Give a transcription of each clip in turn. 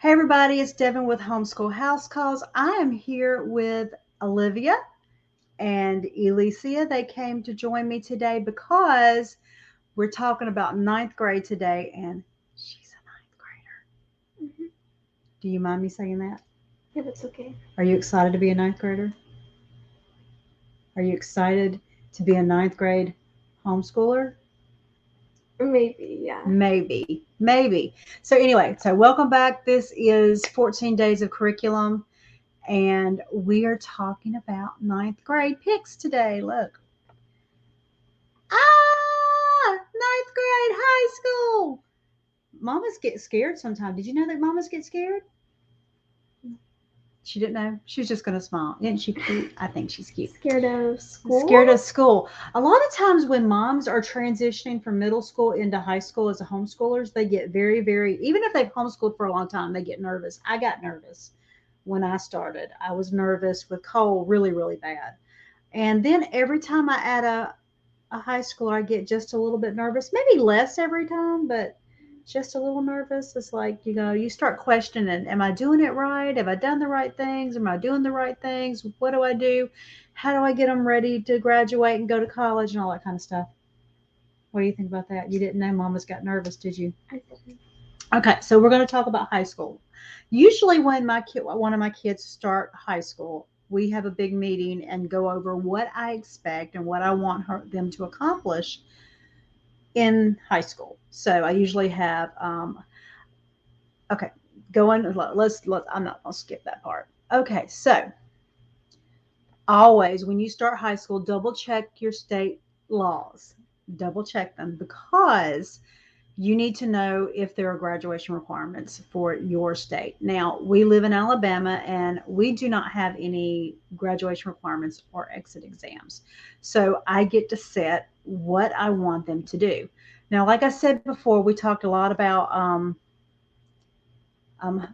Hey everybody, it's Devin with Homeschool House Calls. I am here with Olivia and Alicia. They came to join me today because we're talking about ninth grade today, and she's a ninth grader. Hmm. Do you mind me saying that? Yeah, that's okay. Are you excited to be a ninth grader? Are you excited to be a ninth grade homeschooler? Maybe, yeah. Maybe, maybe. So anyway, so welcome back. This is 14 days of curriculum. And we are talking about ninth grade picks today. Look. Ninth grade high school. Mamas get scared sometimes. Did you know that mamas get scared? She didn't know. She was just going to smile. Isn't she cute? I think she's cute. Scared of school? Scared of school. A lot of times when moms are transitioning from middle school into high school as a homeschoolers, they get very, very, even if they've homeschooled for a long time, they get nervous. I got nervous when I started. I was nervous with Cole really, really bad. And then every time I add a high schooler, I get just a little bit nervous. Maybe less every time, but just a little nervous. It's like, you start questioning, am I doing it right? Have I done the right things? Am I doing the right things? What do I do? How do I get them ready to graduate and go to college and all that kind of stuff? What do you think about that? You didn't know mamas got nervous, did you? I didn't. Okay, so we're going to talk about high school. Usually, when one of my kids start high school, we have a big meeting and go over what I expect and what I want them to accomplish in high school. So I usually have okay, going. Let's. I'm not. I'll skip that part. Okay, so always when you start high school, double check your state laws. Double check them because you need to know if there are graduation requirements for your state. Now, we live in Alabama and we do not have any graduation requirements or exit exams. So I get to set what I want them to do. Now, like I said before, we talked a lot about,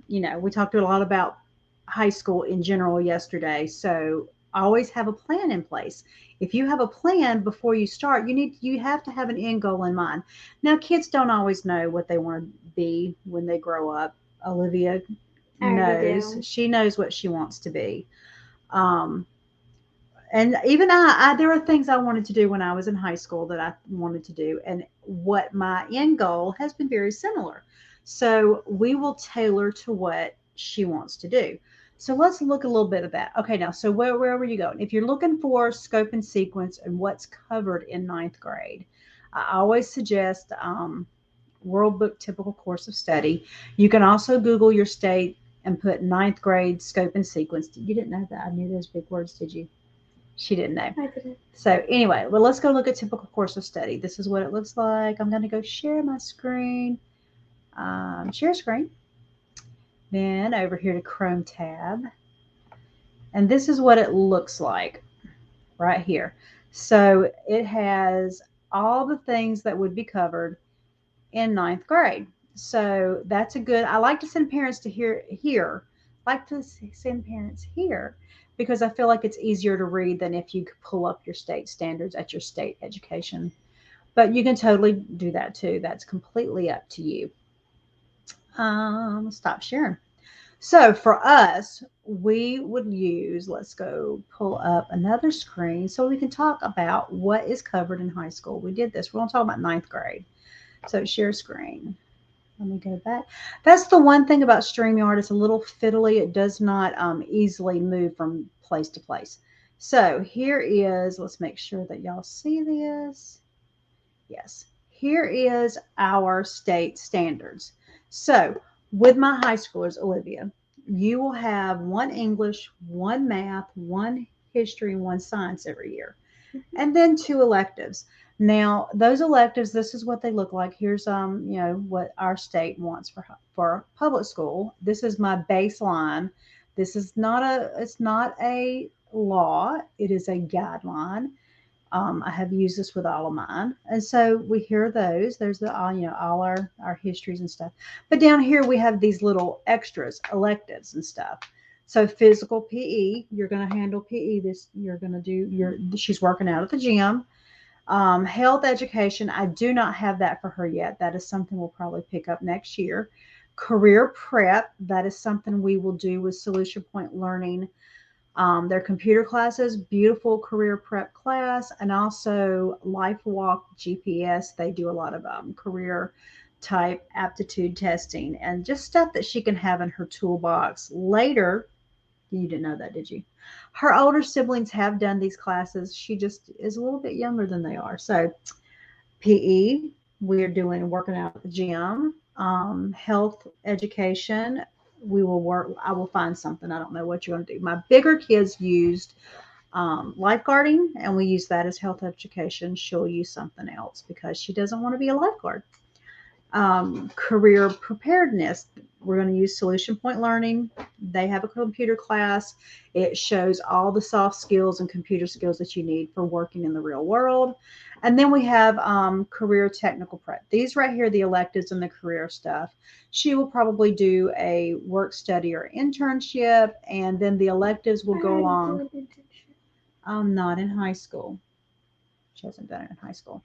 we talked a lot about high school in general yesterday. So always have a plan in place. If you have a plan before you start, you have to have an end goal in mind. Now kids don't always know what they want to be when they grow up. Olivia I already knows. do. She knows what she wants to be. Um, and even there are things I wanted to do when I was in high school that I wanted to do, and what my end goal has been very similar. So we will tailor to what she wants to do. So let's look a little bit at that. Okay, now, so where were you going? If you're looking for scope and sequence and what's covered in ninth grade, I always suggest World Book Typical Course of Study. You can also Google your state and put ninth grade scope and sequence. You didn't know that. I knew those big words, did you? She didn't know. I didn't. So anyway, well, let's go look at typical course of study. This is what it looks like. I'm going to go share my screen. Share screen. Then over here to Chrome tab. And this is what it looks like right here. So it has all the things that would be covered in ninth grade. So that's a good. I like to send parents to here. Like to send parents here because I feel like it's easier to read than if you could pull up your state standards at your state education. But you can totally do that too. That's completely up to you. Stop sharing. So for us, we would use, let's go pull up another screen so we can talk about what is covered in high school. We did this. We're going to talk about ninth grade. So share screen. Let me go back. That's the one thing about StreamYard. It's a little fiddly. It does not easily move from place to place. So here is, let's make sure that y'all see this. Yes. Here is our state standards. So with my high schoolers, Olivia, you will have one English, one math, one history, and one science every year, Mhm. and then two electives. Now, those electives, this is what they look like. Here's what our state wants for public school. This is my baseline. This is not a it's not a law. It is a guideline. I have used this with all of mine, and so we hear those. There's the all our histories and stuff. But down here we have these little extras, electives and stuff. So physical PE, you're going to handle PE. This you're going to do. She's working out at the gym. Health education, I do not have that for her yet. That is something we'll probably pick up next year. Career prep, that is something we will do with Solution Point Learning. Their computer classes, beautiful career prep class, and also Life Walk GPS. They do a lot of career type aptitude testing and just stuff that she can have in her toolbox later. You didn't know that, did you? Her older siblings have done these classes. She just is a little bit younger than they are. So, PE, we are doing working out at the gym, health education. We will work. I will find something. I don't know what you're going to do. My bigger kids used lifeguarding, and we use that as health education. She'll use something else because she doesn't want to be a lifeguard. Career preparedness. We're going to use Solution Point Learning. They have a computer class. It shows all the soft skills and computer skills that you need for working in the real world. And then we have career technical prep. These right here, the electives and the career stuff. She will probably do a work study or internship, and then the electives will go along. Not in high school. She hasn't done it in high school.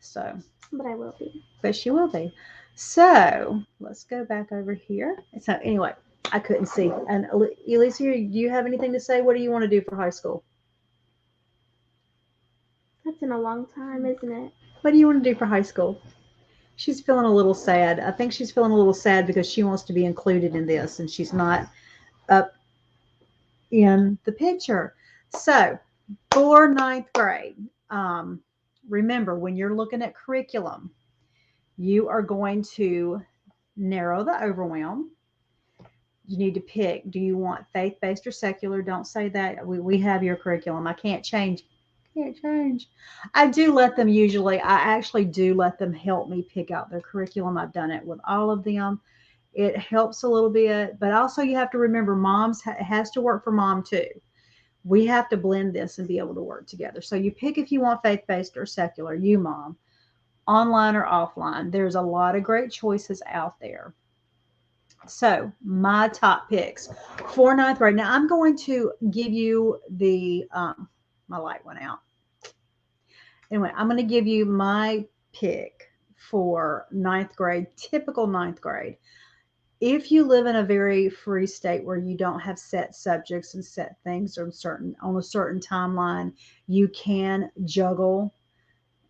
So, but I will be. But she will be. So let's go back over here. So anyway, I couldn't see. And Elisa, do you have anything to say? What do you want to do for high school? That's in a long time, isn't it? What do you want to do for high school? She's feeling a little sad. I think she's feeling a little sad because she wants to be included in this and she's not up in the picture. So for ninth grade, remember when you're looking at curriculum, you are going to narrow the overwhelm. You need to pick, do you want faith-based or secular? Don't say that. We have your curriculum. I can't change. I do let them usually, I actually do let them help me pick out their curriculum. I've done it with all of them. It helps a little bit, but also you have to remember moms has to work for mom too. We have to blend this and be able to work together. So you pick if you want faith-based or secular, you mom, online or offline. There's a lot of great choices out there. So my top picks for ninth grade. Now I'm going to give you the, my light went out. Anyway, I'm going to give you my pick for ninth grade, typical ninth grade. If you live in a very free state where you don't have set subjects and set things on a certain timeline, you can juggle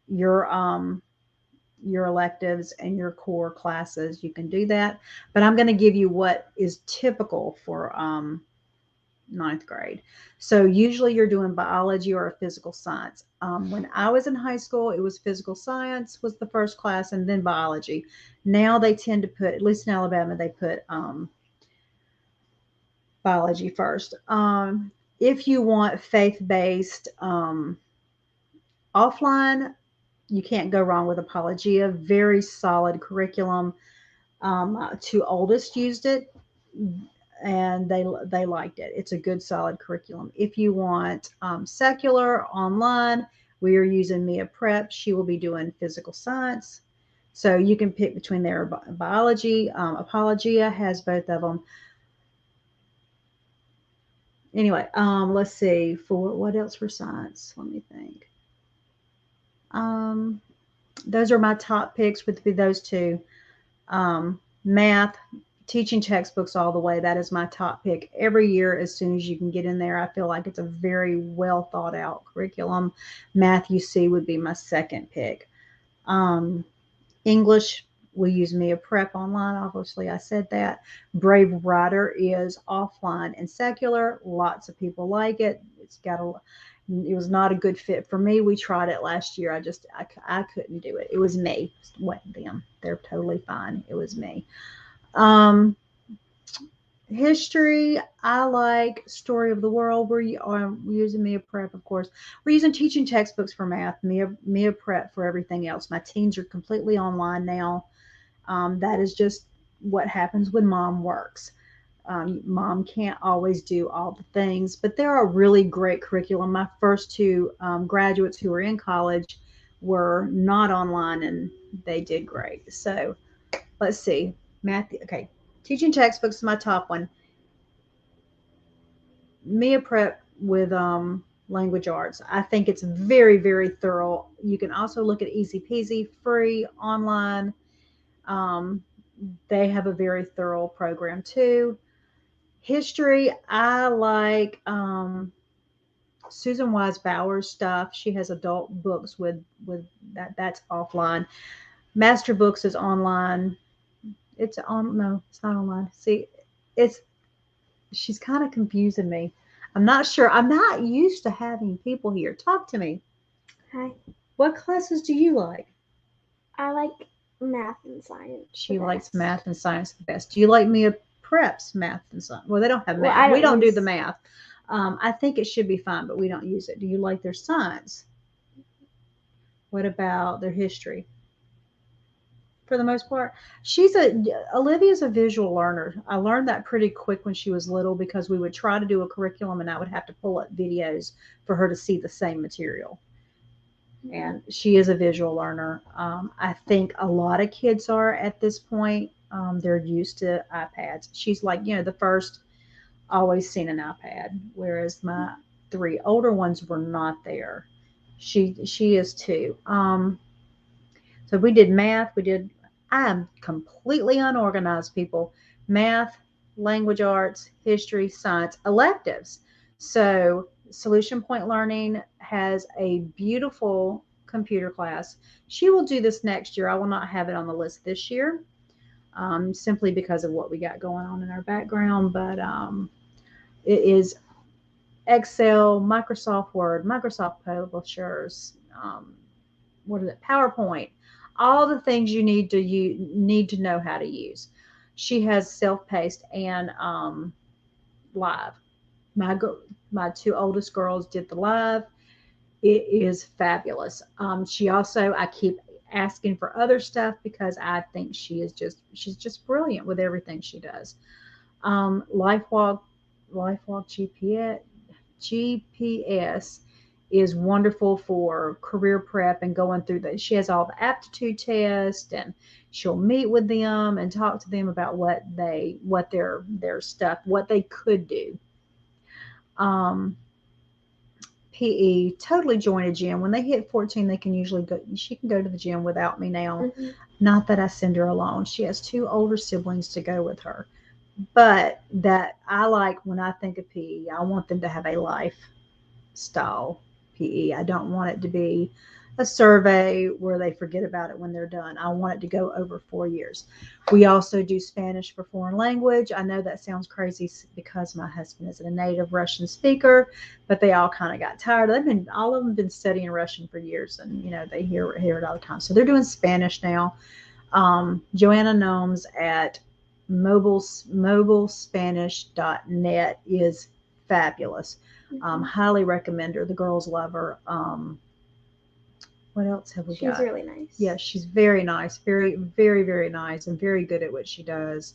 your electives and your core classes. You can do that, but I'm going to give you what is typical for ninth grade. So usually you're doing biology or a physical science. When I was in high school, it was physical science was the first class and then biology. Now they tend to put, at least in Alabama, they put biology first. If you want faith-based offline, you can't go wrong with Apologia. Very solid curriculum. Two oldest used it and they liked it. It's a good solid curriculum. If you want secular online, we are using Mia Prep. She will be doing physical science. So you can pick between their biology. Apologia has both of them. Anyway, let's see for what else for science. Let me think. Those are my top picks would be those two. Math, teaching textbooks all the way. That is my top pick every year. As soon as you can get in there, I feel like it's a very well thought out curriculum. Math UC would be my second pick. English, we use Mia Prep online. Obviously, I said that. Brave Writer is offline and secular. Lots of people like it. It was not a good fit for me. We tried it last year. I couldn't do it. It was me. It wasn't them. They're totally fine. It was me. History, I like Story of the World. We're using Mia Prep, of course. We're using teaching textbooks for math, Mia Prep for everything else. My teens are completely online now. That is just what happens when mom works. Mom can't always do all the things, but there are really great curriculum. My first two graduates who were in college were not online, and they did great. So let's see. Math, okay. Teaching textbooks is my top one. Mia Prep with language arts. I think it's very, very thorough. You can also look at Easy Peasy, free, online. They have a very thorough program too. History, I like Susan Wise Bauer's stuff. She has adult books with that. That's offline. Master Books is online. It's on. No, it's not online. See, it's she's kind of confusing me. I'm not sure. I'm not used to having people here. Talk to me. Hi. What classes do you like? I like math and science. She likes math and science the best. Do you like Mia Prep's math and science? Well, they don't have Well, math. We don't do use... the math. I think it should be fine, but we don't use it. Do you like their science? What about their history? For the most part, Olivia's a visual learner. I learned that pretty quick when she was little because we would try to do a curriculum and I would have to pull up videos for her to see the same material. And she is a visual learner. I think a lot of kids are at this point. They're used to iPads. She's like, the first always seen an iPad, whereas my three older ones were not there. She is too. So we did math. I'm completely unorganized, people. Math, language arts, history, science, electives. So Solution Point Learning has a beautiful computer class. She will do this next year. I will not have it on the list this year, simply because of what we got going on in our background. But it is Excel, Microsoft Word, Microsoft Publishers, what is it, PowerPoint, all the things you need to know how to use. She has self-paced and live. My my two oldest girls did the live. It is fabulous. I keep asking for other stuff because I think she's just brilliant with everything she does. LifeWalk GPS is wonderful for career prep and going through that. She has all the aptitude tests and she'll meet with them and talk to them about what their stuff, what they could do. Um, PE, totally join a gym. When they hit 14, they can usually go. She can go to the gym without me now. Mm-hmm. Not that I send her alone. She has two older siblings to go with her. But that I like when I think of PE, I want them to have a lifestyle PE. I don't want it to be a survey where they forget about it when they're done. I want it to go over 4 years. We also do Spanish for foreign language. I know that sounds crazy because my husband is a native Russian speaker, but they all kind of got tired. All of them been studying Russian for years, and they hear it all the time. So they're doing Spanish now. Joanna Gnomes at mobilespanish.net is fabulous. Highly recommend her. The girls love her. What else have we got? She's really nice. Yeah, she's very nice. Very, very, very nice and very good at what she does.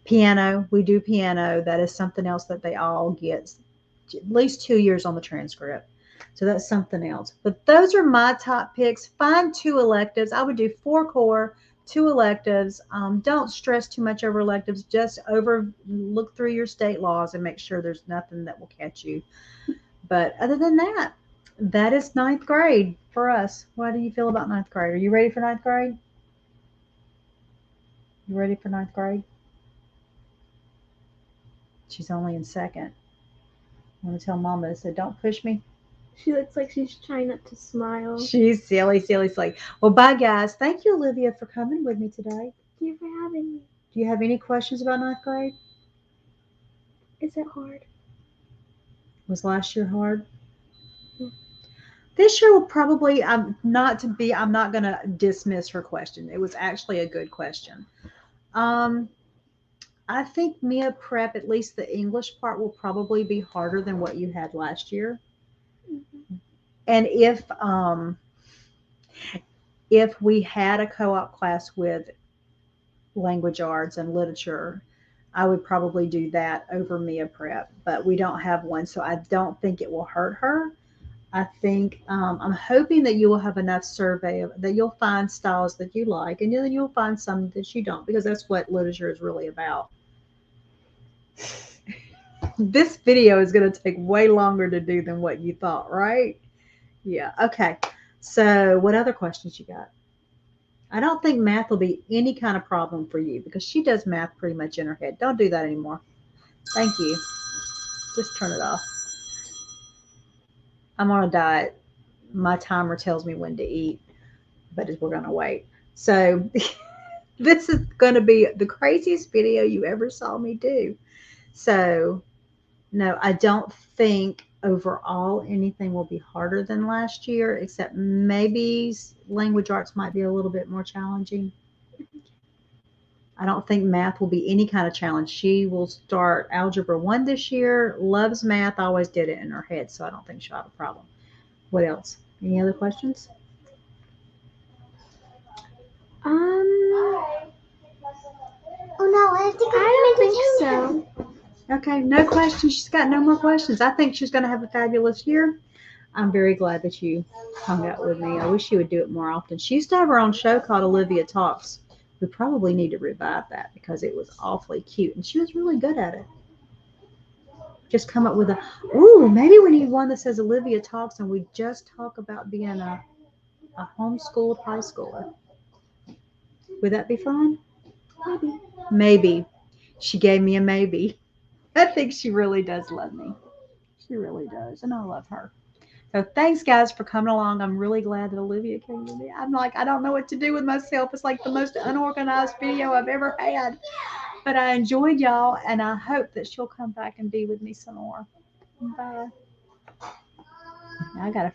Piano. We do piano. That is something else that they all get at least 2 years on the transcript. So that's something else. But those are my top picks. Find 2 electives. I would do 4 core, 2 electives. Don't stress too much over electives. Just look through your state laws and make sure there's nothing that will catch you. But other than that, that is 9th grade for us. What do you feel about 9th grade? Are you ready for 9th grade? You ready for 9th grade? She's only in 2nd. I'm going to tell Mama to say, don't push me. She looks like she's trying not to smile. She's silly, silly, silly. Well, bye, guys. Thank you, Olivia, for coming with me today. Thank you for having me. Do you have any questions about 9th grade? Is it hard? Was last year hard? This year will probably, I'm not going to dismiss her question. It was actually a good question. I think Mia Prep, at least the English part, will probably be harder than what you had last year. Mm-hmm. And if we had a co-op class with language arts and literature, I would probably do that over Mia Prep, but we don't have one, so I don't think it will hurt her. I think I'm hoping that you will have enough survey that you'll find styles that you like, and then you'll find some that you don't, because that's what literature is really about. This video is going to take way longer to do than what you thought, right? Yeah. Okay. So what other questions you got? I don't think math will be any kind of problem for you because she does math pretty much in her head. Don't do that anymore. Thank you. Just turn it off. I'm on a diet. My timer tells me when to eat, but we're going to wait. So this is going to be the craziest video you ever saw me do. So no, I don't think overall anything will be harder than last year, except maybe language arts might be a little bit more challenging. I don't think math will be any kind of challenge. She will start Algebra 1 this year, loves math, always did it in her head, so I don't think she'll have a problem. What else? Any other questions? Oh no, I have to go. I don't think so. Okay, no questions. She's got no more questions. I think she's going to have a fabulous year. I'm very glad that you hung out with me. I wish you would do it more often. She used to have her own show called Olivia Talks. We probably need to revive that because it was awfully cute and she was really good at it. Just come up with maybe we need one that says Olivia Talks and we just talk about being a homeschooled high schooler. Would that be fun? Maybe. Maybe. She gave me a maybe. I think she really does love me. She really does. And I love her. So thanks, guys, for coming along. I'm really glad that Olivia came with me. I'm like, I don't know what to do with myself. It's like the most unorganized video I've ever had. But I enjoyed y'all, and I hope that she'll come back and be with me some more. Bye. Now I got to